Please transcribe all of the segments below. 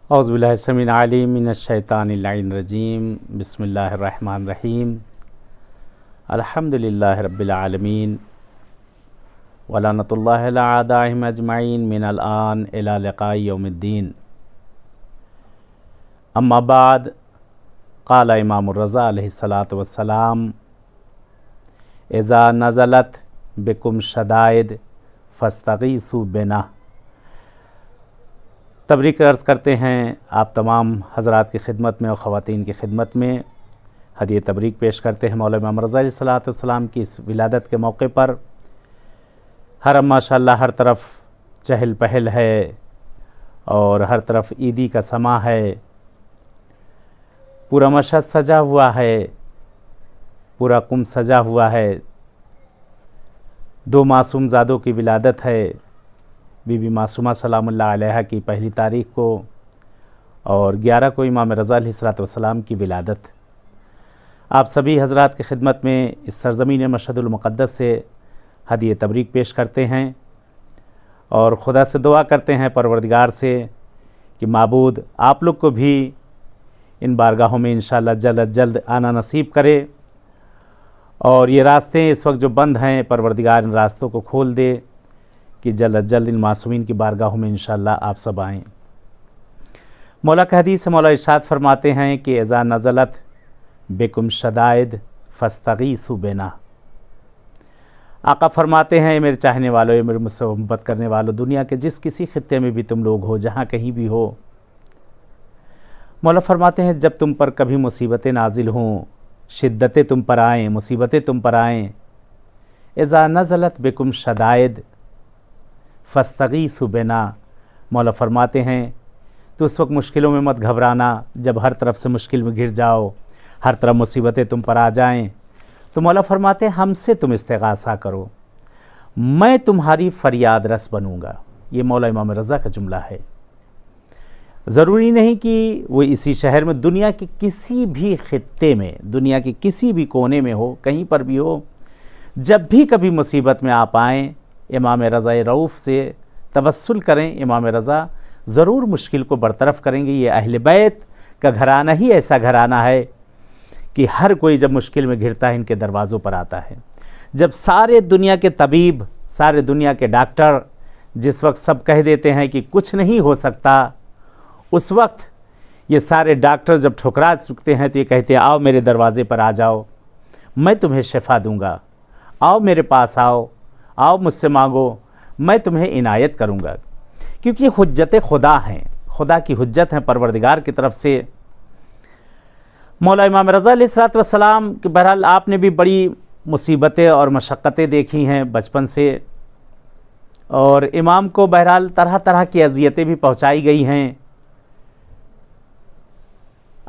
औज़ुबिल्लाहि समीउल अलीम मिनश्शैतानिर रजीम बिस्मिल्लाहिर्रहमानिर्रहीम अल्हम्दुलिल्लाहि रब्बिल आलमीन वलानतुल्लाहि अला आदाइहिम अजमईन मिनल आन इला लिक़ाइ यौमिद्दीन। अम्मा बाद क़ाला इमामुर रज़ा अलैहिस्सलातु वस्सलाम इज़ा नज़लत बिकुम शदाइद फ़स्तग़ीसू बिना। तबरीक अर्ज़ करते हैं आप तमाम हज़रात की खिदमत में और ख़वातीन की खिदमत में हदीये तबरीक पेश करते हैं मौला इमाम रज़ा अलैहिस्सलातु वस्सलाम की इस विलादत के मौके पर। हर माशाअल्लाह हर तरफ चहल पहल है और हर तरफ ईदी का समा है, पूरा मशहद सजा हुआ है, पूरा कुम सजा हुआ है। दो मासूम ज़ादों की विलादत है, बीबी मासूमा सलामुल्लाह अलैहा की पहली तारीख़ को और 11 को इमाम रज़ा अलैहिस्सलातु वस्सलाम की विलादत। आप सभी हज़रात की खिदमत में इस सरज़मीन मशहदुल मुक़द्दस से हदीये तबरीक पेश करते हैं और खुदा से दुआ करते हैं परवरदिगार से कि माबूद आप लोग को भी इन बारगाहों में इंशाअल्लाह जल्द अज जल्द आना नसीब करे और ये रास्ते इस वक्त जो बंद हैं परवरदिगार इन रास्तों को खोल दे कि जल्द अज जल्द इन मासूमीन की बारगाहों में इंशाअल्लाह आप सब आएँ। मौला का हदीस से मौला इरशाद फरमाते हैं कि इज़ा नज़लत बिकुम शदाइद फ़स्तग़ीसू बिना। आका फरमाते हैं मेरे चाहने वालों, ये मेरे मुझसे मोहब्बत करने वालों, दुनिया के जिस किसी खित्ते में भी तुम लोग हो, जहाँ कहीं भी हो, मौला फरमाते हैं जब तुम पर कभी मुसीबतें नाजिल हों, शिद्दतें तुम पर आएँ, मुसीबतें तुम पर आएँ, इज़ा नज़लत बिकुम शदाइद फ़स्तग़ीसू बिना। मौला फरमाते हैं तो उस वक्त मुश्किलों में मत घबराना, जब हर तरफ से मुश्किल में घिर जाओ, हर तरफ मुसीबतें तुम पर आ जाएं, तो मौला फरमाते हैं हमसे तुम इस्तिग़ासा करो, मैं तुम्हारी फ़रियाद रस बनूँगा। ये मौला इमाम रज़ा का जुमला है। ज़रूरी नहीं कि वो इसी शहर में, दुनिया के किसी भी खित्ते में, दुनिया के किसी भी कोने में हो, कहीं पर भी हो, जब भी कभी मुसीबत में आप आएँ, इमाम रज़ा रऊफ़ से तवस्सुल करें। इमाम रज़ा ज़रूर मुश्किल को बरतरफ़ करेंगे। ये अहले बैत का घराना ही ऐसा घराना है कि हर कोई जब मुश्किल में घिरता है इनके दरवाज़ों पर आता है। जब सारे दुनिया के तबीब, सारे दुनिया के डॉक्टर जिस वक्त सब कह देते हैं कि कुछ नहीं हो सकता, उस वक्त ये सारे डॉक्टर जब ठुकरा चुकते हैं तो ये कहते हैं आओ मेरे दरवाज़े पर आ जाओ, मैं तुम्हें शिफा दूँगा, आओ मेरे पास आओ, आओ मुझसे मांगो, मैं तुम्हें इनायत करूँगा। क्योंकि हुज्जत खुदा हैं, खुदा की हुज्जत हैं परवरदिगार की तरफ से। मौला इमाम रज़ा अलैहिस्सलातु वस्सलाम कि बहरहाल आपने भी बड़ी मुसीबतें और मशक्क़तें देखी हैं बचपन से, और इमाम को बहरहाल तरह तरह की अज़ियतें भी पहुँचाई गई हैं।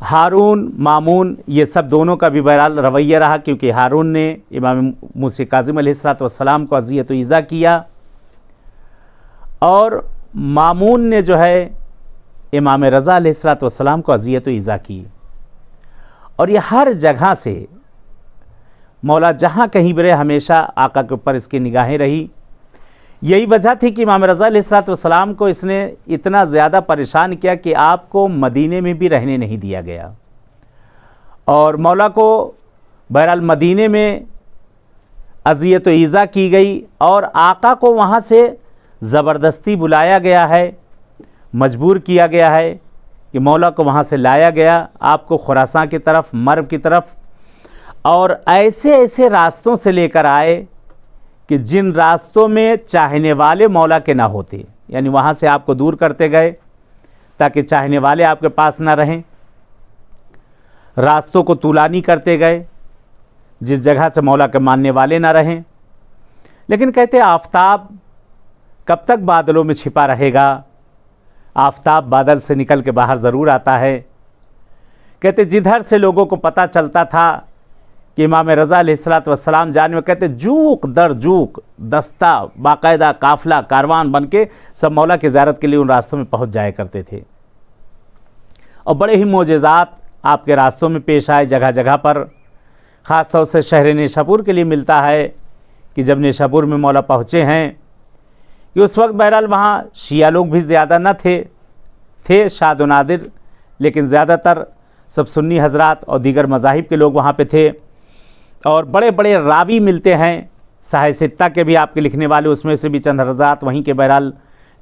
हारून, मामून, ये सब दोनों का भी बहरहाल रवैया रहा, क्योंकि हारून ने इमाम मूसा काज़िम अलैहिस्सलातु वस्सलाम को अज़ियत व ईज़ा किया और मामून ने जो है इमाम रज़ा अलैहिस्सलातु वस्सलाम को अज़ियत व ईज़ा की। और ये हर जगह से मौला जहाँ कहीं भी रहे हमेशा आका के ऊपर इसकी निगाहें रही। यही वजह थी कि इमाम रज़ा अलैहिस्सलातु वस्सलाम को इसने इतना ज़्यादा परेशान किया कि आपको मदीने में भी रहने नहीं दिया गया, और मौला को बहरहाल मदीने में अज़ियत व ईज़ा की गई और आका को वहाँ से ज़बरदस्ती बुलाया गया है, मजबूर किया गया है कि मौला को वहाँ से लाया गया आपको खुरासान की तरफ, मर्व की तरफ, और ऐसे ऐसे रास्तों से लेकर आए कि जिन रास्तों में चाहने वाले मौला के ना होते, यानी वहाँ से आपको दूर करते गए ताकि चाहने वाले आपके पास ना रहें। रास्तों को तूलानी करते गए जिस जगह से मौला के मानने वाले ना रहें। लेकिन कहते आफ़ताब कब तक बादलों में छिपा रहेगा, आफ़ताब बादल से निकल के बाहर ज़रूर आता है। कहते जिधर से लोगों को पता चलता था कि इमाम रज़ा अलैहिस्सलातु वस्सलाम जाने में, कहते जूक दर जूक दस्ता बाकायदा काफ़िला कारवान बन के सब मौला की ज़ियारत के लिए उन रास्तों में पहुंच जाया करते थे। और बड़े ही मोजेज़ात आपके रास्तों में पेश आए जगह जगह पर। ख़ास तौर से शहर नेशापुर के लिए मिलता है कि जब नेशापुर में मौला पहुँचे हैं कि उस वक्त बहरहाल वहाँ शिया लोग भी ज़्यादा न थे, थे शाद व नादिर, लेकिन ज़्यादातर सब सुन्नी हजरात और दीगर मज़ाहिब के लोग वहाँ पे थे। और बड़े बड़े रावी मिलते हैं, साहिब सित्ता के भी आपके लिखने वाले, उसमें से भी चंद हज़रात वहीं के बहरहाल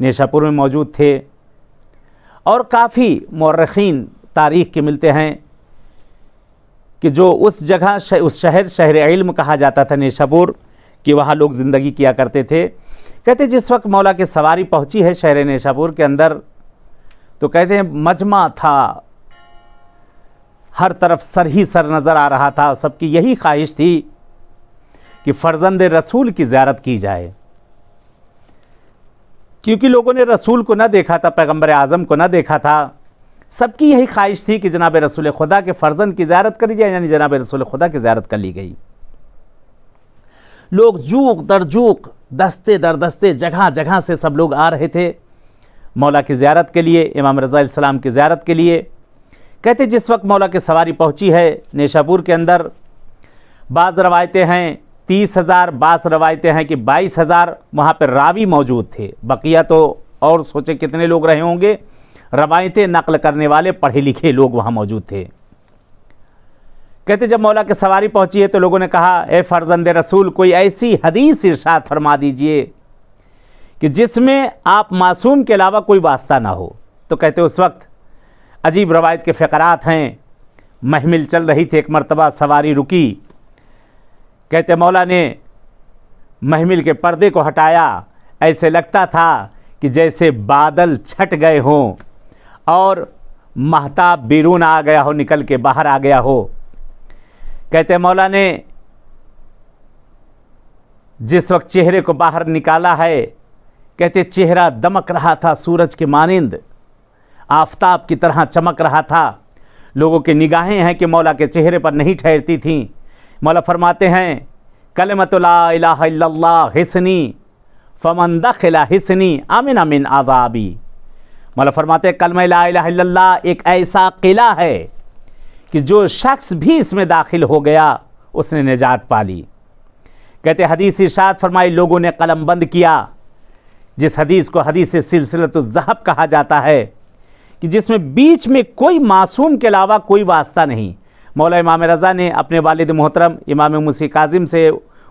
नेशापुर में मौजूद थे। और काफ़ी मौरख़ीन तारीख़ के मिलते हैं कि जो उस जगह उस शहर इल्म कहा जाता था नेशापुर, कि वहाँ लोग ज़िंदगी किया करते थे। कहते जिस वक्त मौला की सवारी पहुँची है शहर नेशापुर के अंदर, तो कहते हैं मजमा था, हर तरफ सर ही सर नज़र आ रहा था। सबकी यही ख्वाहिश थी कि फ़र्जंद रसूल की ज़ियारत की जाए, क्योंकि लोगों ने रसूल को ना देखा था, पैगंबर आज़म को ना देखा था। सबकी यही ख्वाहिश थी कि जनाब रसूल खुदा के फ़र्जंद की ज़ियारत करी जाए, यानी जनाब रसूल खुदा की ज़ियारत कर ली गई। लोग जूक दर जूक, दस्ते दर दस्ते, जगह जगह से सब लोग आ रहे थे मौला की ज़ियारत के लिए, इमाम रज़ा अलैहिस्सलाम की ज़ियारत के लिए। कहते जिस वक्त मौला की सवारी पहुंची है नेशापुर के अंदर, बाज़ रवायतें हैं 30,000, बाज़ रवायतें हैं कि 22,000 वहाँ पर रावी मौजूद थे। बकिया तो और सोचे कितने लोग रहे होंगे, रवायतें नकल करने वाले पढ़े लिखे लोग वहाँ मौजूद थे। कहते जब मौला की सवारी पहुंची है तो लोगों ने कहा, ए फ़र्जंद रसूल, कोई ऐसी हदीस इरशाद फरमा दीजिए कि जिसमें आप मासूम के अलावा कोई वास्ता ना हो। तो कहते उस वक्त अजीब रवायत के फ़क़रात हैं, महमिल चल रही थी, एक मरतबा सवारी रुकी। कहते मौला ने महमिल के पर्दे को हटाया, ऐसे लगता था कि जैसे बादल छट गए हों और महताब बिरून आ गया हो, निकल के बाहर आ गया हो। कहते मौला ने जिस वक्त चेहरे को बाहर निकाला है, कहते चेहरा दमक रहा था सूरज के मानिंद, आफताब की तरह चमक रहा था। लोगों की निगाहें हैं कि मौला के चेहरे पर नहीं ठहरती थीं। मौला फरमाते हैं, कलिमतु ला इलाहा इल्लल्लाह हिस्नी फमन दखला हिस्नी आमिन मिन आज़ाबी। मौला फरमाते हैं कलमा ला इलाहा इल्लल्लाह एक ऐसा किला है कि जो शख्स भी इसमें दाखिल हो गया उसने निजात पा ली। कहते हदीस इरशाद फरमाई, लोगों ने कलम बंद किया, जिस हदीस को हदीस सिलसिलतुल ज़हब कहा जाता है, कि जिसमें बीच में कोई मासूम के अलावा कोई वास्ता नहीं। मौला इमाम रज़ा ने अपने वालिद मोहतरम इमाम मुसी काज़िम से,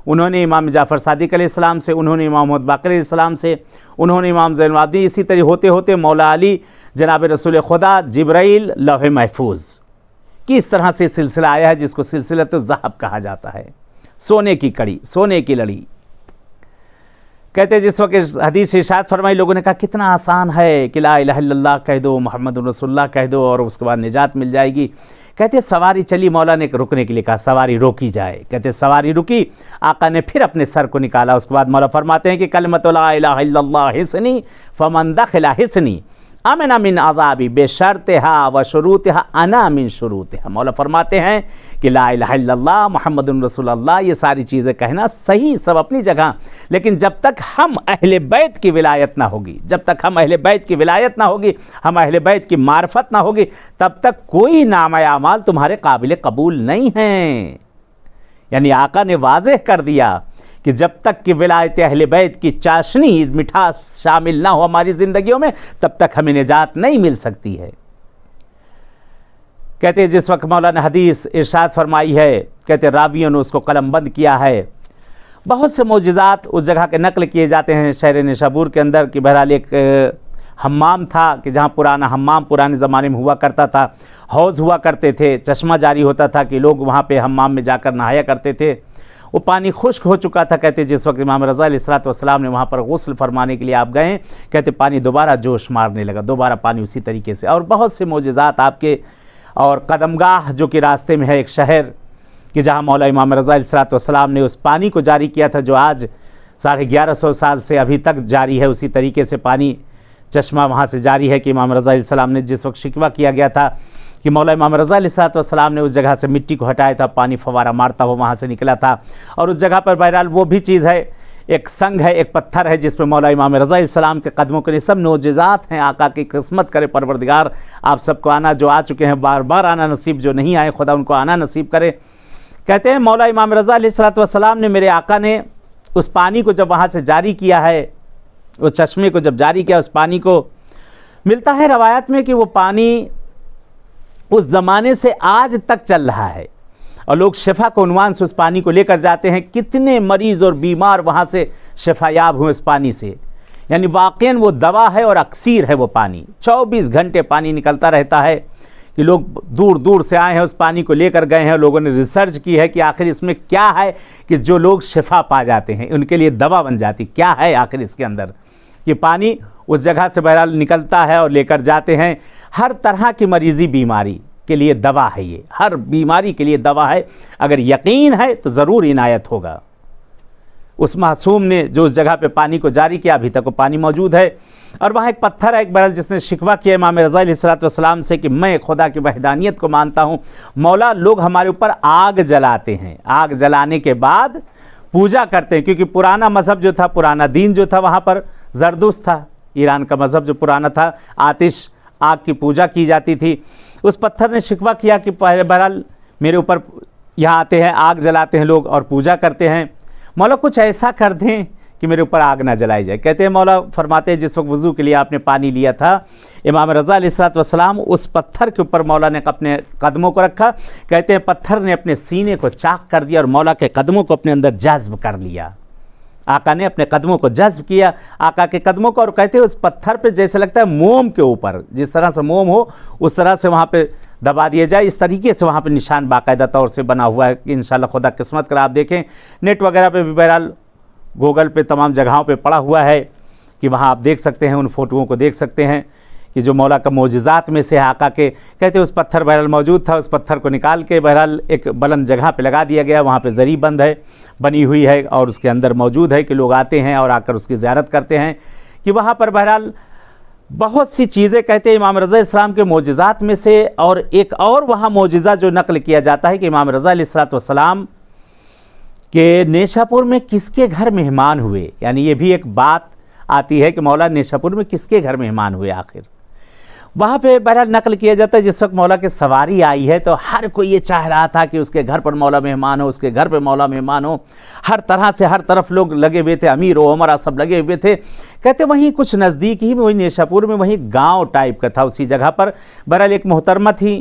उन्होंने इमाम जाफ़र सादिक अलैहिस्सलाम से, उन्होंने इमाम मोहम्मद बाक़िर अलैहिस्सलाम से, उन्होंने इमाम ज़ैनुल आबिदीन, इसी तरह होते होते मौला अली, जनाब रसूल खुदा, जिब्राइल, लौह महफूज कि इस तरह से सिलसिला आया है जिसको सिलसिलतुल ज़हब कहा जाता है, सोने की कड़ी, सोने की लड़ी। कहते जिस वक्त हदीस इरशाद फरमाई, लोगों ने कहा कितना आसान है कि ला इलाहा इल्लल्लाह कह दो, मुहम्मदुर रसूलुल्लाह कह दो और उसके बाद निजात मिल जाएगी। कहते सवारी चली, मौला ने रुकने के लिए कहा सवारी रोकी जाए। कहते सवारी रुकी, आका ने फिर अपने सर को निकाला। उसके बाद मौला फरमाते हैं कि कलिमतु ला इलाहा इल्लल्लाह हिस्नी फमन दखला हिस्नी आमिन मिन आज़ाबी बेशर्तिहा व शुरूतिहा अना मिन शुरूतिहा। मौला फरमाते हैं कि ला इलाहा इल्लल्लाह मुहम्मदुर रसूलुल्लाह, ये सारी चीज़ें कहना सही, सब अपनी जगह, लेकिन जब तक हम अहले बैत की विलायत ना होगी, जब तक हम अहले बैत की विलायत ना होगी, हम अहले बैत की मार्फत ना होगी, तब तक कोई नाम आमाल तुम्हारे काबिल कबूल नहीं हैं। यानी आका ने वाज़ेह कर दिया कि जब तक कि विलायत अहले बैत की चाशनी, मिठास शामिल ना हो हमारी ज़िंदगियों में, तब तक हमें निजात नहीं मिल सकती है। कहते जिस वक्त मौला ने हदीस इरशाद फरमाई है, कहते रावियों ने उसको कलमबंद किया है। बहुत से मौजिज़ात उस जगह के नकल किए जाते हैं शहर नेशापुर के अंदर, कि बहरहाल एक हम्माम था कि जहाँ पुराना हम्माम पुराने ज़माने में हुआ करता था, हौज़ हुआ करते थे, चश्मा जारी होता था कि लोग वहाँ पे हम्माम में जाकर नहाया करते थे। वो पानी खुश्क हो चुका था। कहते जिस वक्त इमाम रज़ा अलैहिस्सलाम ने वहाँ पर गुस्ल फरमाने के लिए आप गए, कहते पानी दोबारा जोश मारने लगा, दोबारा पानी उसी तरीके से। और बहुत से मौजिज़ात आपके, और कदमगाह जो कि रास्ते में है एक शहर, कि जहाँ मौला इमाम रज़ा अलैहिस्सलाम ने उस पानी को जारी किया था जो आज 1150 साल से अभी तक जारी है। उसी तरीके से पानी चश्मा वहाँ से जारी है कि इमाम रज़ा अलैहिस्सलाम ने जिस वक्त शिकवा किया गया था कि मौला इमाम रज़ा अलैहिस्सलाम ने उस जगह से मिट्टी को हटाया था, पानी फवारा मारता हुआ वहाँ से निकला था। और उस जगह पर बहरहाल वो भी चीज़ है, एक संग है, एक पत्थर है, जिसमें मौला इमाम रज़ा अलैहिस्सलाम के कदमों के लिए सब मोजिज़ात हैं। आका की किस्मत करे परवरदिगार आप सबको आना, जो आ चुके हैं बार बार आना नसीब, जो नहीं आए खुदा उनको आना नसीब करे। कहते हैं मौला इमाम रज़ा अलैहिस्सलाम ने, मेरे आका ने उस पानी को जब वहाँ से जारी किया है, उस चश्मे को जब जारी किया, उस पानी को मिलता है रवायत में कि वो पानी उस ज़माने से आज तक चल रहा है और लोग शिफा के उन्वान से उस पानी को लेकर जाते हैं। कितने मरीज़ और बीमार वहाँ से शिफायाब हुए उस पानी से, यानी वाक़ईन वो दवा है और अक्सीर है वो पानी। 24 घंटे पानी निकलता रहता है कि लोग दूर दूर से आए हैं, उस पानी को लेकर गए हैं। लोगों ने रिसर्च की है कि आखिर इसमें क्या है कि जो लोग शिफा पा जाते हैं, उनके लिए दवा बन जाती, क्या है आखिर इसके अंदर। ये पानी उस जगह से बहरहाल निकलता है और लेकर जाते हैं। हर तरह की मरीज़ी बीमारी के लिए दवा है, ये हर बीमारी के लिए दवा है। अगर यकीन है तो ज़रूर इनायत होगा। उस मासूम ने जो उस जगह पे पानी को जारी किया, अभी तक वो पानी मौजूद है। और वहाँ एक पत्थर है, एक बहरहाल जिसने शिकवा किया इमाम रज़ा अलैहिस्सलाम से कि मैं खुदा की वहदानियत को मानता हूँ, मौला लोग हमारे ऊपर आग जलाते हैं, आग जलाने के बाद पूजा करते हैं। क्योंकि पुराना मज़हब जो था, पुराना दीन जो था वहाँ पर ज़रदुश्त था, ईरान का मज़हब जो पुराना था, आतिश आग की पूजा की जाती थी। उस पत्थर ने शिकवा किया कि बहरहाल मेरे ऊपर यहाँ आते हैं, आग जलाते हैं लोग और पूजा करते हैं, मौला कुछ ऐसा कर दें कि मेरे ऊपर आग ना जलाई जाए। कहते हैं मौला फरमाते हैं जिस वक्त वज़ू के लिए आपने पानी लिया था, इमाम रज़ा अलैहिस्सलाम उस पत्थर के ऊपर मौला ने अपने कदमों को रखा। कहते हैं पत्थर ने अपने सीने को चाक कर दिया और मौला के कदमों को अपने अंदर जज्ब कर लिया। आका ने अपने कदमों को जज्ब किया, आका के कदमों को, और कहते हैं उस पत्थर पे जैसे लगता है मोम के ऊपर, जिस तरह से मोम हो उस तरह से वहाँ पे दबा दिया जाए। इस तरीके से वहाँ पे निशान बाकायदा तौर से बना हुआ है कि इंशाल्लाह खुदा किस्मत कर आप देखें। नेट वगैरह पे भी बहरहाल गूगल पे तमाम जगहों पे पड़ा हुआ है कि वहाँ आप देख सकते हैं, उन फ़ोटोओं को देख सकते हैं कि जो मौला का मोजिज़ात में से आका के। कहते उस पत्थर बहरहाल मौजूद था, उस पत्थर को निकाल के बहरहाल एक बुलंद जगह पे लगा दिया गया। वहाँ पे ज़री बंद है, बनी हुई है और उसके अंदर मौजूद है कि लोग आते हैं और आकर उसकी ज़ियारत करते हैं। कि वहाँ पर बहरहाल बहुत सी चीज़ें, कहते हैं इमाम रज़ा अलैहिस्सलाम के मोजिज़ात में से, और एक और वहाँ मोजिज़ा जो नकल किया जाता है कि इमाम रज़ा अलैहिस्सलाम के नेशापुर में किसके घर मेहमान हुए। यानी ये भी एक बात आती है कि मौला नेशापुर में किसके घर मेहमान हुए आखिर। वहाँ पे बहरहाल नकल किया जाता है जिस वक्त मौला की सवारी आई है तो हर कोई ये चाह रहा था कि उसके घर पर मौला मेहमान हो, उसके घर पे मौला मेहमान हो। हर तरह से हर तरफ लोग लगे हुए थे, अमीर व उमरा सब लगे हुए थे। कहते वहीं कुछ नज़दीक ही में, वही नेशापुर में, वहीं गांव टाइप का था उसी जगह पर। बहरहाल एक मोहतरमा थी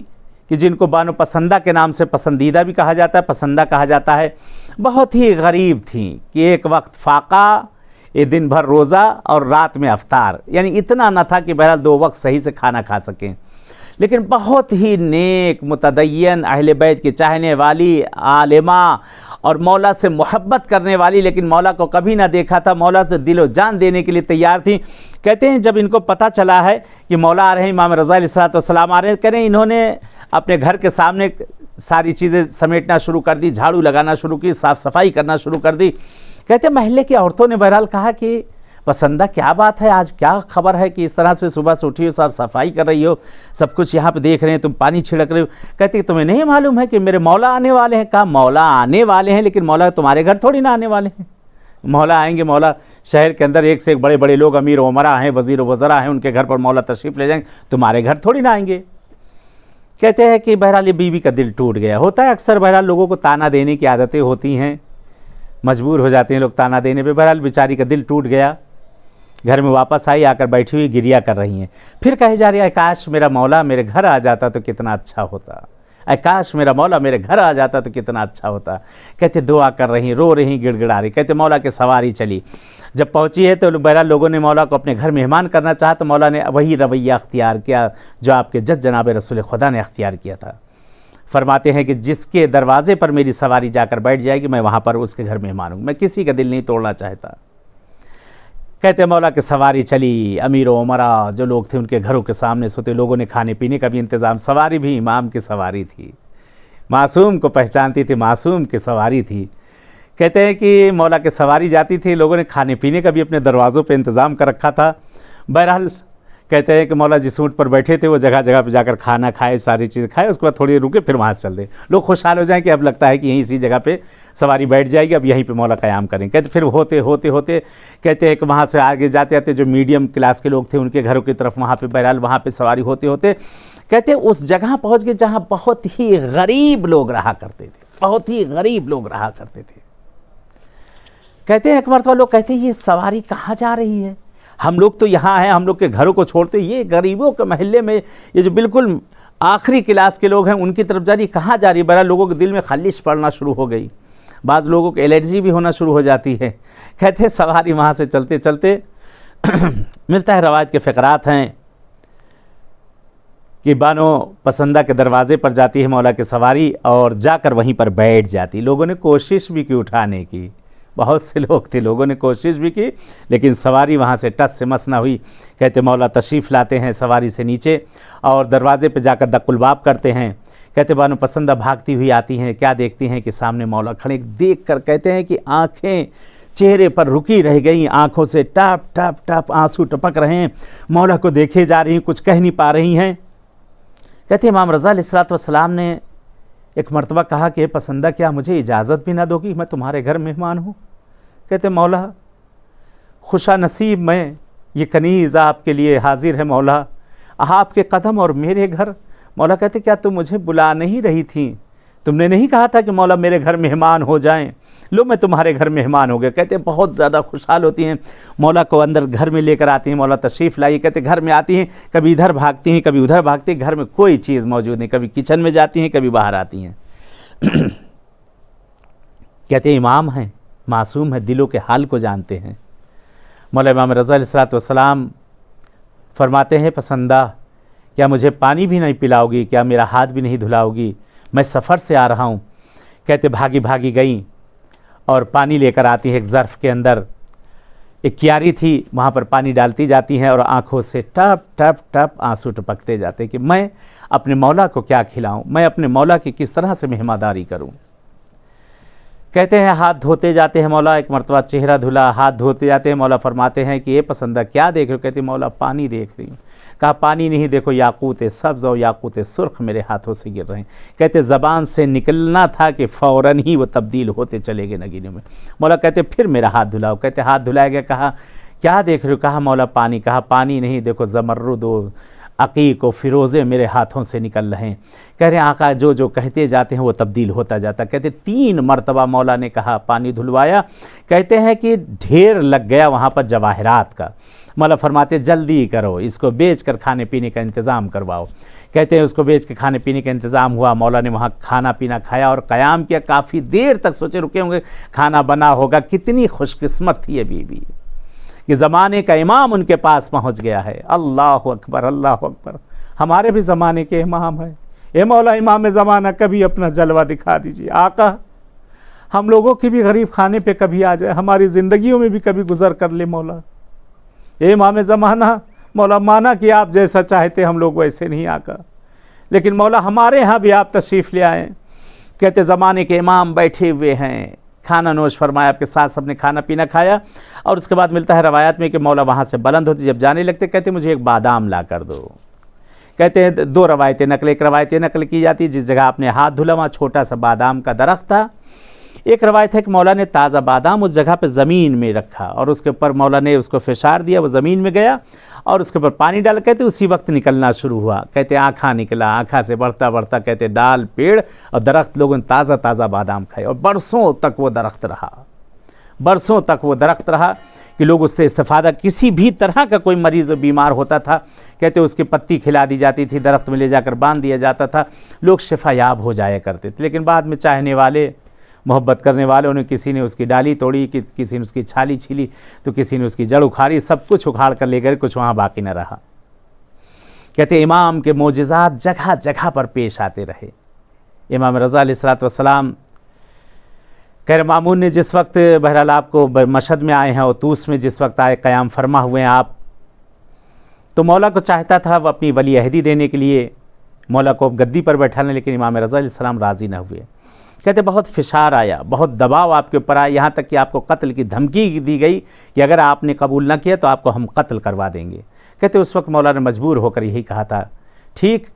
कि जिनको बानो पसंदा के नाम से पसंदीदा भी कहा जाता है, पसंदा कहा जाता है। बहुत ही गरीब थी कि एक वक्त फाका, ये दिन भर रोज़ा और रात में अफ्तार, यानी इतना न था कि बहरहाल 2 वक्त सही से खाना खा सकें। लेकिन बहुत ही नेक, मुतदय्यन, अहले बैत की चाहने वाली, आलिमा और मौला से मोहब्बत करने वाली, लेकिन मौला को कभी ना देखा था, मौला से दिलो जान देने के लिए तैयार थी। कहते हैं जब इनको पता चला है कि मौला आ रहे हैं, इमाम रज़ा अलैहिस्सलाम आ रहे हैं, कह रहे हैं इन्होंने अपने घर के सामने सारी चीज़ें समेटना शुरू कर दी, झाड़ू लगाना शुरू की, साफ़ सफाई करना शुरू कर दी। कहते महल्ले की औरतों ने बहरहाल कहा कि पसंदा क्या बात है, आज क्या खबर है कि इस तरह से सुबह से उठी हो, साफ सफाई कर रही हो, सब कुछ यहाँ पे देख रहे हैं, तुम पानी छिड़क रहे हो। कहते तुम्हें नहीं मालूम है कि मेरे मौला आने वाले हैं। कहा मौला आने वाले हैं, लेकिन मौला तुम्हारे घर थोड़ी ना आने वाले हैं। मौला आएंगे, मौला शहर के अंदर एक से एक बड़े बड़े लोग, अमीर उमरा हैं, वज़ीर वज़रा हैं, उनके घर पर मौला तशरीफ़ ले जाएंगे, तुम्हारे घर थोड़ी ना आएंगे। कहते हैं कि बहरहाल ये बीवी का दिल टूट गया। होता है अक्सर बहरहाल लोगों को ताना देने की आदतें होती हैं, मजबूर हो जाते हैं लोग ताना देने पे। बहरहाल बेचारी का दिल टूट गया। घर में वापस आई, आकर बैठी हुई गिरिया कर रही हैं। फिर कहे जा रही है काश मेरा मौला मेरे घर आ जाता तो कितना अच्छा होता, काश मेरा मौला मेरे घर आ जाता तो कितना अच्छा होता। कहते दुआ कर रही, रो रही, गिड़गिड़ा रही। कहते मौला की सवारी चली, जब पहुंची है तो बहरहाल लोगों ने मौला को अपने घर मेहमान करना चाहा तो मौला ने वही रवैया अख्तियार किया जो आपके जज जनाब रसूल खुदा ने अख्तियार किया था। फरमाते हैं कि जिसके दरवाजे पर मेरी सवारी जाकर बैठ जाएगी मैं वहाँ पर उसके घर मेहमान हूँ, मैं किसी का दिल नहीं तोड़ना चाहता। कहते मौला की सवारी चली, अमीर उमरा जो लोग थे उनके घरों के सामने सोते, लोगों ने खाने पीने का भी इंतज़ाम। सवारी भी इमाम की सवारी थी, मासूम को पहचानती थी, मासूम की सवारी थी। कहते हैं कि मौला की सवारी जाती थी, लोगों ने खाने पीने का भी अपने दरवाज़ों पे इंतज़ाम कर रखा था। बहरहाल कहते हैं कि मौला जिस ऊँट पर बैठे थे वो जगह जगह पे जाकर खाना खाए, सारी चीज़ खाए, उसके बाद थोड़ी देर रुके, फिर वहाँ से चल दे। लोग खुशहाल हो जाएं कि अब लगता है कि यहीं इसी जगह पे सवारी बैठ जाएगी, अब यहीं पे मौला क़याम करें। कहते फिर होते होते होते कहते हैं कि वहाँ से आगे जाते आते जो मीडियम क्लास के लोग थे उनके घरों की तरफ वहाँ पे बहरहाल वहाँ पे सवारी होते होते कहते उस जगह पहुँच गए जहाँ बहुत ही गरीब लोग रहा करते थे, बहुत ही गरीब लोग रहा करते थे। कहते हैं एक मरतबा लोग कहते हैं ये सवारी कहाँ जा रही है, हम लोग तो यहाँ हैं, हम लोग के घरों को छोड़ते, ये गरीबों के महल्ले में ये जो बिल्कुल आखिरी क्लास के लोग हैं उनकी तरफ जा रही, कहाँ जा रही? बड़ा लोगों के दिल में खलिश पड़ना शुरू हो गई, बाज़ लोगों को एलर्जी भी होना शुरू हो जाती है। कहते हैं सवारी वहाँ से चलते चलते मिलता है, रवायत के फ़करात हैं कि बानो पसंदा के दरवाज़े पर जाती है मौला की सवारी और जाकर वहीं पर बैठ जाती। लोगों ने कोशिश भी की उठाने की, बहुत से लोग थे, लोगों ने कोशिश भी की, लेकिन सवारी वहाँ से टस से मस ना हुई। कहते मौला तशरीफ़ लाते हैं सवारी से नीचे और दरवाज़े पर जाकर दक्कुलबाब करते हैं। कहते बानो पसंदा भागती हुई आती हैं, क्या देखती हैं कि सामने मौला खड़े। देख कर कहते हैं कि आँखें चेहरे पर रुकी रह गई, आँखों से टप टप टप आंसू टपक रहे हैं, मौला को देखे जा रही हैं, कुछ कह नहीं पा रही हैं। कहते इमाम रज़ा अलैहिस्सलातु वस्सलाम ने एक मरतबा कहा कि पसंदा क्या मुझे इजाज़त भी ना दोगी, मैं तुम्हारे घर मेहमान हूँ। कहते मौला खुशा नसीब मैं, ये कनीज़ आपके लिए हाजिर है मौला, आपके कदम और मेरे घर। मौला कहते क्या तुम मुझे बुला नहीं रही थी? तुमने नहीं कहा था कि मौला मेरे घर मेहमान हो जाएं? लो मैं तुम्हारे घर मेहमान हो गया। कहते बहुत ज़्यादा खुशहाल होती हैं, मौला को अंदर घर में लेकर आती हैं, मौला तशरीफ़ लाई। कहते घर में आती हैं, कभी इधर भागती हैं कभी उधर भागती हैं, घर में कोई चीज़ मौजूद नहीं, कभी किचन में जाती हैं कभी बाहर आती हैं। कहते इमाम हैं, मासूम है, दिलों के हाल को जानते हैं। मौला इमाम रज़ा अलैहिस्सलातु वस्सलाम फरमाते हैं पसंदा क्या मुझे पानी भी नहीं पिलाओगी, क्या मेरा हाथ भी नहीं धुलाओगी, मैं सफ़र से आ रहा हूँ। कहते भागी भागी गई और पानी लेकर आती है, एक ज़र्फ़ के अंदर एक क्यारी थी, वहाँ पर पानी डालती जाती हैं और आँखों से टप टप टप आंसू टपकते जाते कि मैं अपने मौला को क्या खिलाऊं, मैं अपने मौला की किस तरह से मेहमानदारी करूं। कहते हैं हाथ धोते जाते हैं, मौला एक मरतबा चेहरा धुला, हाथ धोते जाते हैं, मौला फरमाते हैं कि ये पसंदा क्या देख रहे हो? कहते मौला पानी देख रही हूँ। कहा पानी नहीं, देखो याकूत सब्ज़ और याकूत सुर्ख मेरे हाथों से गिर रहे हैं। कहते ज़बान से निकलना था कि फ़ौरन ही वो तब्दील होते चले गए नगीने में। मौला कहते फिर मेरा हाथ धुलाओ। कहते हाथ धुलाया गया। कहा क्या देख रहे हो? कहा मौला पानी। कहा पानी नहीं, देखो ज़मर्रुद व अकीक व फ़िरोज़े मेरे हाथों से निकल रहे हैं। कह रहे हैं आका जो जो कहते जाते हैं वो तब्दील होता जाता। कहते 3 मरतबा मौला ने कहा पानी धुलवाया। कहते हैं कि ढेर लग गया वहाँ पर जवाहरात का। मौला फरमाते जल्दी करो, इसको बेच कर खाने पीने का इंतज़ाम करवाओ। कहते हैं उसको बेच के खाने पीने का इंतज़ाम हुआ। मौला ने वहाँ खाना पीना खाया और क़याम किया, काफ़ी देर तक सोचे रुके होंगे खाना बना होगा। कितनी खुशकिस्मत थी ये बीवी कि ज़माने का इमाम उनके पास पहुँच गया है। अल्लाह अकबर, अल्लाह अकबर। हमारे भी ज़माने के इमाम है। ए मौला इमाम ज़माना कभी अपना जलवा दिखा दीजिए। आका हम लोगों की भी गरीब खाने पे कभी आ जाए, हमारी ज़िंदगियों में भी कभी गुज़र कर ले मौला। ए इमाम ज़माना मौला माना कि आप जैसा चाहते हम लोग वैसे नहीं आका, लेकिन मौला हमारे यहाँ भी आप तशरीफ़ ले आएँ। कहते ज़माने के इमाम बैठे हुए हैं, खाना नोश फरमाया, आपके साथ सबने खाना पीना खाया और उसके बाद मिलता है रवायात में कि मौला वहाँ से बुलंद होती जब जाने लगते कहते मुझे एक बादाम ला कर दो। कहते हैं 2 रवायतें नकल, एक रवायत ये नकल की जाती जिस जगह आपने हाथ धुला वहाँ छोटा सा बादाम का दरख्त था। एक रवायत है कि मौला ने ताज़ा बादाम उस जगह पर ज़मीन में रखा और उसके ऊपर मौला ने उसको फिशार दिया, वो ज़मीन में गया और उसके ऊपर पानी डाल। कहते उसी वक्त निकलना शुरू हुआ। कहते आँखा निकला, आँखा से बढ़ता बढ़ता कहते डाल पेड़ और दरख्त, लोगों ने ताज़ा ताज़ा बादाम खाए और बरसों तक वो दरख्त रहा, बरसों तक वो दरख्त रहा कि लोग उससे इस्तेफ़ादा, किसी भी तरह का कोई मरीज़ बीमार होता था कहते उसकी पत्ती खिला दी जाती थी, दरख्त में ले जाकर बांध दिया जाता था, लोग शिफायाब हो जाया करते थे। लेकिन बाद में चाहने वाले, मोहब्बत करने वालों ने, किसी ने उसकी डाली तोड़ी, किसी ने उसकी छाली छीली, तो किसी ने उसकी जड़ उखाड़ी, सब कुछ उखाड़ कर ले गए, कुछ वहाँ बाकी न रहा। कहते इमाम के मोजिज़ात जगह जगह पर पेश आते रहे। इमाम रज़ा अलैहिस्सलातु वस्सलाम कह रहे मामून ने जिस वक्त बहरहाल आपको मशहद में आए हैं और तूस में जिस वक्त आए क़याम फरमा हुए हैं आप, तो मौला को चाहता था वह अपनी वली अहदी देने के लिए मौला को गद्दी पर बैठाने, लेकिन इमाम रज़ा अलैहिस्सलाम राज़ी न हुए। कहते बहुत फिशार आया, बहुत दबाव आपके ऊपर आया, यहाँ तक कि आपको कत्ल की धमकी दी गई कि अगर आपने कबूल न किया तो आपको हम कत्ल करवा देंगे। कहते उस वक्त मौला ने मजबूर होकर यही कहा था, ठीक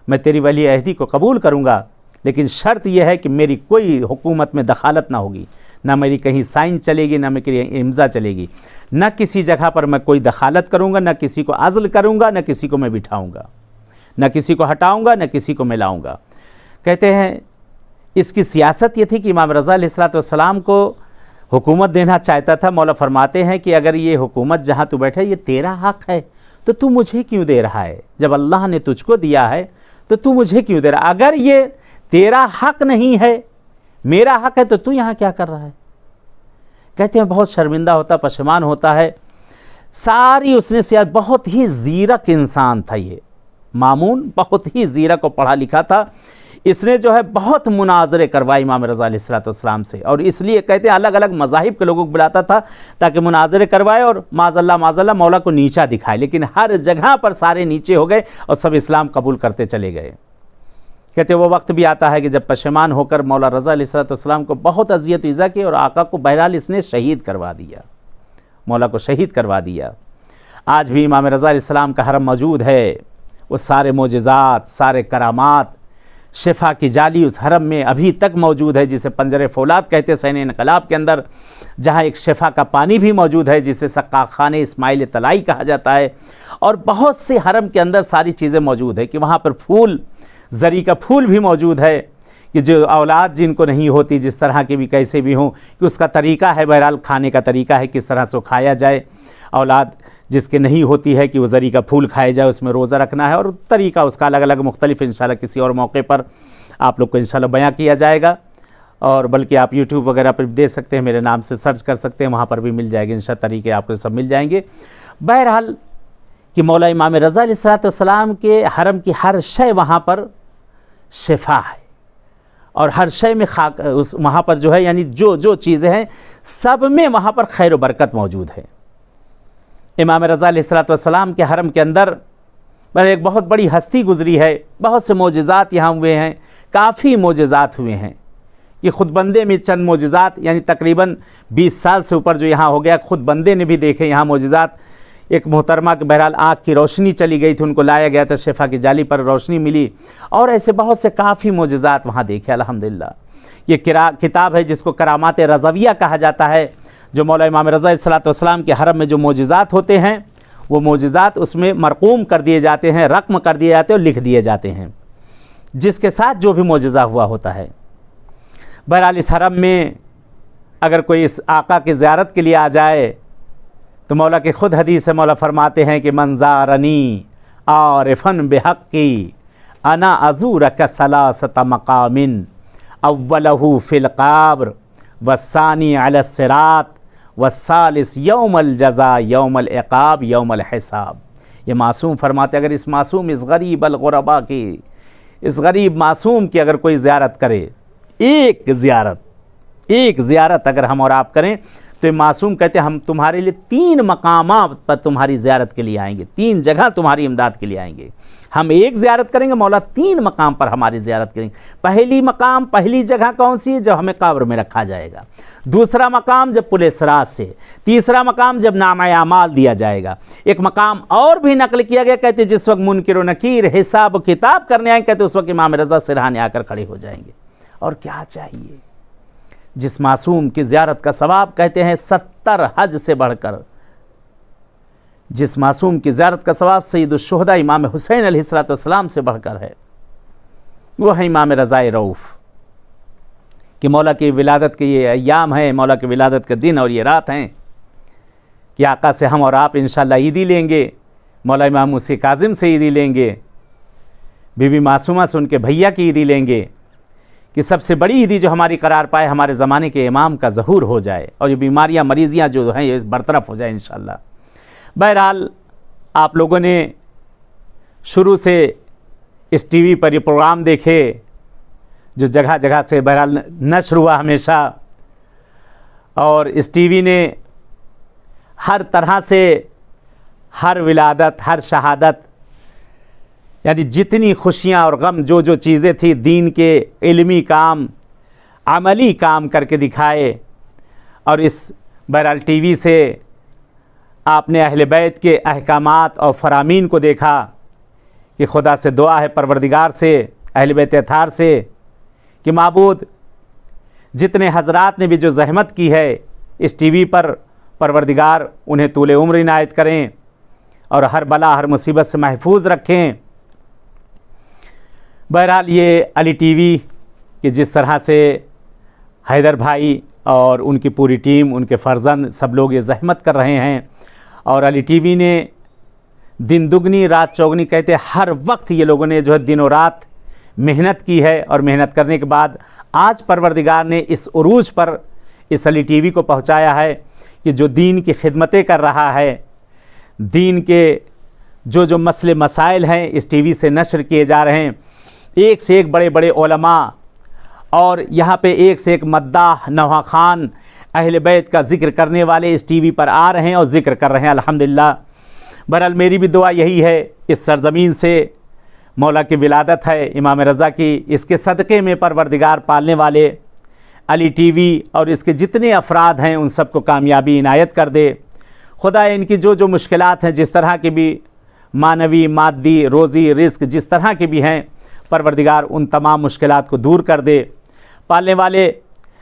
मैं तेरी वली अहदी को कबूल करूँगा, लेकिन शर्त यह है कि मेरी कोई हुकूमत में दखालत ना होगी, ना मेरी कहीं साइन चलेगी, ना मेरी इम्ज़ा चलेगी, न किसी जगह पर मैं कोई दखालत करूँगा, न किसी को अज़ल करूँगा, न किसी को मैं बिठाऊँगा, न किसी को हटाऊँगा, न किसी को मिलाऊँगा। कहते हैं इसकी सियासत ये थी कि इमाम रज़ा अलैहिस्सलातु वस्सलाम को हुकूमत देना चाहता था। मौला फरमाते हैं कि अगर ये हुकूमत जहाँ तू बैठा ये तेरा हक़ है तो तू मुझे क्यों दे रहा है? जब अल्लाह ने तुझको दिया है तो तू मुझे क्यों दे रहा है? अगर ये तेरा हक़ नहीं है, मेरा हक़ है, तो तू यहाँ क्या कर रहा है? कहते हैं बहुत शर्मिंदा होता, पशेमान होता है। सारी उसने सिया, बहुत ही ज़ीरक इंसान था ये मामून, बहुत ही ज़ीरक और पढ़ा लिखा था। इसने जो है बहुत मुनाजरे करवाए इमाम रज़ा अलैहिस्सलाम से, और इसलिए कहते हैं अलग अलग मज़ाहिब के लोगों को बुलाता था ताकि मुनाजरे करवाए और माज़अल्लाह मौला को नीचा दिखाए। लेकिन हर जगह पर सारे नीचे हो गए और सब इस्लाम कबूल करते चले गए। कहते वो वक्त भी आता है कि जब पशेमान होकर मौला रज़ा अलैहिस्सलाम को बहुत अजियत ईज़ा की और आका को बहरहाल इसने शहीद करवा दिया, मौला को शहीद करवा दिया। आज भी इमाम रज़ा अलैहिस्सलाम का हरम मौजूद है। वो सारे मोजज़ात, सारे करामात, शिफा की जाली उस हरम में अभी तक मौजूद है, जिसे पंजरे फौलाद कहते हैं सैन इनकलाब के अंदर, जहाँ एक शिफा का पानी भी मौजूद है जिसे सक्का खाने इस्माइल तलाई कहा जाता है। और बहुत से हरम के अंदर सारी चीज़ें मौजूद है कि वहाँ पर फूल, ज़री का फूल भी मौजूद है कि जो औलाद जिनको नहीं होती, जिस तरह के भी कैसे भी हों, कि उसका तरीक़ा है, बहरहाल खाने का तरीक़ा है किस तरह से खाया जाए। औलाद जिसके नहीं होती है कि वो ज़री का फूल खाया जाए, उसमें रोज़ा रखना है, और तरीक़ा उसका अलग अलग मुख्तलिफ इंशाल्लाह किसी और मौके पर आप लोग को इंशाल्लाह बयां किया जाएगा। और बल्कि आप यूट्यूब वगैरह पर दे सकते हैं, मेरे नाम से सर्च कर सकते हैं, वहाँ पर भी मिल जाएगी इंशाल्लाह, तरीक़े आपको सब मिल जाएंगे। बहरहाल कि मौला इमाम रज़ा अलैहिस्सलाम के हरम की हर शय वहाँ पर शिफा है, और हर शय में खाक उस वहाँ पर जो है यानी जो जो चीज़ें हैं सब में वहाँ पर खैर व बरकत मौजूद है। इमाम रज़ा अलैहिस्सलाम के हरम के अंदर एक बहुत बड़ी हस्ती गुज़री है, बहुत से मोजज़ात यहाँ हुए हैं, काफ़ी मोजज़ात हुए हैं। ये ख़ुद बंदे में चंद मोजज़ात यानी तकरीबन 20 साल से ऊपर जो यहाँ हो गया, ख़ुद बंदे ने भी देखे यहाँ मोजज़ात। एक मोहतरमा के बहरहाल आँख की रोशनी चली गई थी, उनको लाया गया था, शिफा की जाली पर रोशनी मिली, और ऐसे बहुत से काफ़ी मोजज़ात वहाँ देखे अल्हम्दुलिल्लाह। ये किताब है जिसको करामात रज़विया कहा जाता है, जो मौला इमाम रज़ा अलैहिस्सलाम के हरम में जो मोजज़ात होते हैं वो मोजज़ात उसमें मरक़ूम कर दिए जाते हैं, रक़म कर दिए जाते हैं और लिख दिए जाते हैं, जिसके साथ जो भी मोजज़ा हुआ होता है। बहरहाल इस हरम में अगर कोई इस आका की ज़ियारत के लिए आ जाए तो मौला के ख़ुद हदीस है, मौला फरमाते हैं कि मन ज़ारनी आरिफ़न बिहक़्क़ी अना अज़ूरक सलासत मक़ामिन अव्वलहु फ़िल क़ब्र वस्सानी अला सिरात वस्सालिस यौमल जज़ा यौमल इक़ाब यौमल हिसाब। ये मासूम फरमाते अगर इस मासूम, इस गरीब अल गुरबा की, इस गरीब मासूम की अगर कोई ज़ियारत करे, एक ज़ियारत अगर हम और आप करें तो ये मासूम कहते हैं हम तुम्हारे लिए 3 मकामात पर तुम्हारी ज़ियारत के लिए आएंगे, 3 जगह तुम्हारी इमदाद के लिए आएंगे। हम एक ज़ियारत करेंगे, मौला 3 मकाम पर हमारी ज़ियारत करेंगे। पहली जगह कौन सी है? जब हमें कब्र में रखा जाएगा। दूसरा मकाम जब पुल सिरात से, तीसरा मकाम जब नामा अमाल दिया जाएगा। एक मकाम और भी नकल किया गया, कहते जिस वक्त मुनकिर व नकीर हिसाब किताब करने आएंगे, कहते उस वक्त इमाम रज़ा सिरहाने आकर खड़े हो जाएंगे। और क्या चाहिए? जिस मासूम की ज़ियारत का सवाब कहते हैं 70 हज से बढ़कर, जिस मासूम की ज़ियारत का सवाब सैयदुश शुहदा इमाम हुसैन अलैहिस्सलाम से बढ़कर है, वो है इमाम रज़ा रऊफ़। कि मौला की विलादत के ये अय्याम हैं, मौला की विलादत के दिन और ये रात हैं कि आका से हम और आप इंशाअल्लाह ईदी लेंगे, मौला इमाम मूसी काज़िम से ईदी लेंगे, बीबी मासूमा से उनके भैया की ईदी लेंगे, कि सबसे बड़ी ईदी जो हमारी करार पाए हमारे ज़माने के इमाम का ज़हूर हो जाए और ये बीमारियां, मरीज़ियाँ जो हैं ये बरतरफ हो जाए इंशाअल्लाह। बहरहाल आप लोगों ने शुरू से इस टीवी पर ये प्रोग्राम देखे जो जगह जगह से बहरहाल नश्र हुआ हमेशा, और इस टीवी ने हर तरह से हर विलादत, हर शहादत, यानी जितनी खुशियाँ और गम, जो जो चीज़ें थी दीन के इल्मी काम, अमली काम करके दिखाए। और इस बहरहाल टीवी से आपने अहले बैत के अहकामात और फरामीन को देखा कि खुदा से दुआ है, परवरदिगार से, अहले बैत अतार से कि माबूद जितने हज़रात ने भी जो ज़हमत की है इस टीवी पर, परवरदिगार उन्हें तूले उम्र इनायत करें और हर बला हर मुसीबत से महफूज रखें। बहरहाल ये अली टीवी कि जिस तरह से हैदर भाई और उनकी पूरी टीम, उनके फ़र्जंद, सब लोग ये ज़हमत कर रहे हैं। और अली टीवी ने दिन दुगनी रात चौगनी कहते हर वक्त ये लोगों ने जो है दिनों रात मेहनत की है। और मेहनत करने के बाद आज परवरदिगार ने इस उरूज पर इस अली टीवी को पहुंचाया है कि जो दीन की खिदमतें कर रहा है, दीन के जो मसले मसाइल हैं इस टीवी से नशर किए जा रहे हैं। एक से एक बड़े बड़े उलमा और यहाँ पे एक से एक मद्दाह नवा खान अहले बैत का ज़िक्र करने वाले इस टीवी पर आ रहे हैं और ज़िक्र कर रहे हैं, अल्हम्दुलिल्लाह। बहरहाल मेरी भी दुआ यही है, इस सरज़मीन से मौला की विलादत है इमाम रज़ा की, इसके सदक़े में परवरदिगार पालने वाले अली टीवी और इसके जितने अफराद हैं उन सबको कामयाबी इनायत कर दे। खुदा इनकी जो मुश्किलात हैं, जिस तरह की भी मानवी मादी रोज़ी रिस्क जिस तरह के भी हैं, परवरदिगार उन तमाम मुश्किलात को दूर कर दे। पालने वाले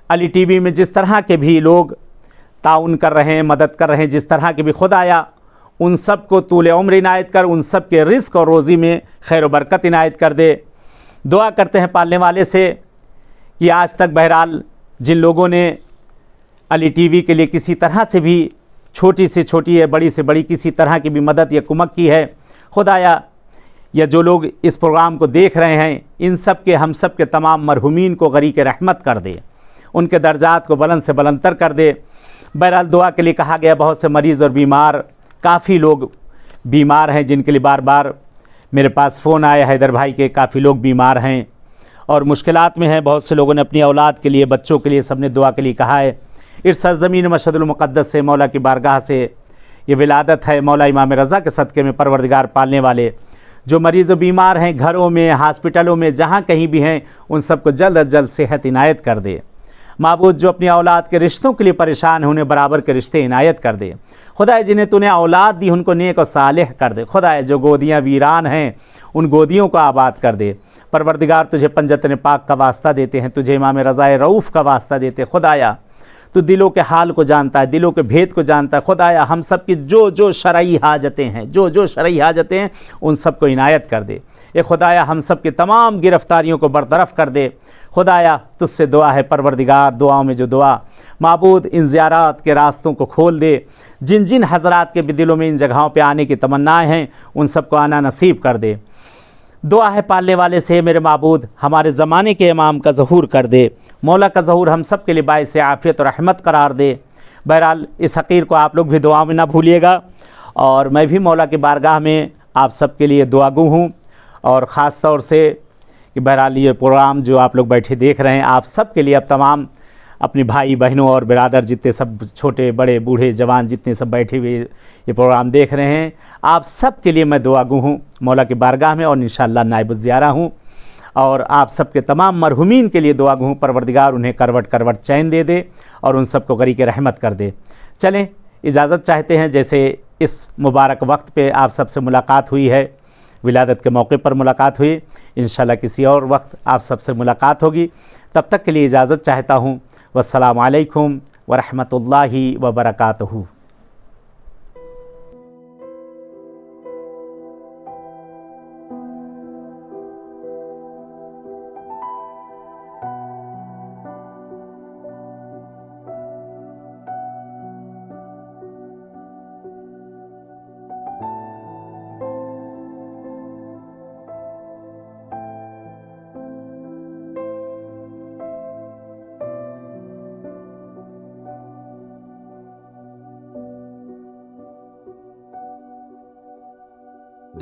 अली टीवी में जिस तरह के भी लोग ताउन कर रहे हैं, मदद कर रहे हैं, जिस तरह के भी, खुदाया उन सब को तूल उम्र इनायत कर, उन सब के रिस्क और रोज़ी में खैर व बरकत इनायत कर दे। दुआ करते हैं पालने वाले से कि आज तक बहरहाल जिन लोगों ने अली टीवी के लिए किसी तरह से भी छोटी से छोटी या बड़ी से बड़ी किसी तरह की भी मदद या कुमक की है, खुदाया या जो लोग इस प्रोग्राम को देख रहे हैं, इन सब के हम सब के तमाम मरहुमीन को गरीक रहमत कर दे, उनके दर्जात को बुलंद से बुलंदतर कर दे। बहरहाल दुआ के लिए कहा गया, बहुत से मरीज़ और बीमार, काफ़ी लोग बीमार हैं जिनके लिए बार बार मेरे पास फ़ोन आया हैदर भाई के, काफ़ी लोग बीमार हैं और मुश्किलात में हैं। बहुत से लोगों ने अपनी औलाद के लिए, बच्चों के लिए, सब ने दुआ के लिए कहा है। इस सरज़मीन मशहदुल मुक़द्दस से, मौला की बारगाह से ये विलादत है, मौला इमाम रज़ा के सदक़े में परवरदिगार पालने वाले जो मरीज़ बीमार हैं घरों में, हॉस्पिटलों में, जहाँ कहीं भी हैं, उन सबको जल्द अज जल्द सेहत इनायत कर दे। माबूद जो अपनी औलाद के रिश्तों के लिए परेशान हैं, उन्हें बराबर के रिश्ते इनायत कर दे। खुदाए जिन्हें तूने औलाद दी उनको नेक और सालेह कर दे। खुदाए जो गोदियाँ वीरान हैं उन गोदियों को आबाद कर दे। परवरदिगार तुझे पंजतन पाक का वास्ता देते हैं, तुझे इमाम रज़ा रऊफ़ का वास्ता देते। खुदाया तो दिलों के हाल को जानता है, दिलों के भेद को जानता है। खुदाया हम सब की जो शरई हाजतें हैं, जो शरई हाजतें हैं, उन सब को इनायत कर दे। ए खुदाया हम सब की तमाम गिरफ़्तारियों को बरतरफ कर दे। खुदाया तुझसे दुआ है परवरदिगार, दुआओं में जो दुआ, माबूद इन ज़ियारात के रास्तों को खोल दे। जिन जिन हज़रात के भी दिलों में इन जगहों पे आने की तमन्नाएँ हैं, उन सब को आना नसीब कर दे। दुआ है पालने वाले से, मेरे माबूद हमारे ज़माने के इमाम का ज़हूर कर दे। मौला का ज़हूर हम सब के लिए बाइस आफ़ियत और रहमत करार दे। बहरहाल इस हक़ीर को आप लोग भी दुआ में ना भूलिएगा और मैं भी मौला की बारगाह में आप सब के लिए दुआगू हूँ। और ख़ास तौर से कि बहरहाल ये प्रोग्राम जो आप लोग बैठे देख रहे हैं, आप सब के लिए, अब तमाम अपने भाई बहनों और बिरादर जितने सब छोटे बड़े बूढ़े जवान जितने सब बैठे हुए ये प्रोग्राम देख रहे हैं, आप सब के लिए मैं दुआगू हूँ मौला की बारगाह में और इंशाअल्लाह नाइब-उज़-ज़ियारा हूँ। और आप सब के तमाम मरहुमीन के लिए दुआगू हूँ, परवरदिगार उन्हें करवट करवट चैन दे दे और उन सबको गरीक रहमत कर दे। चलें, इजाज़त चाहते हैं। जैसे इस मुबारक वक्त पे आप सबसे मुलाकात हुई है, विलादत के मौके पर मुलाकात हुई, इंशाअल्लाह किसी और वक्त आप सबसे मुलाकात होगी। तब तक के लिए इजाज़त चाहता हूँ। वस्सलामु अलैकुम वरहमतुल्लाहि वबरकातुहू।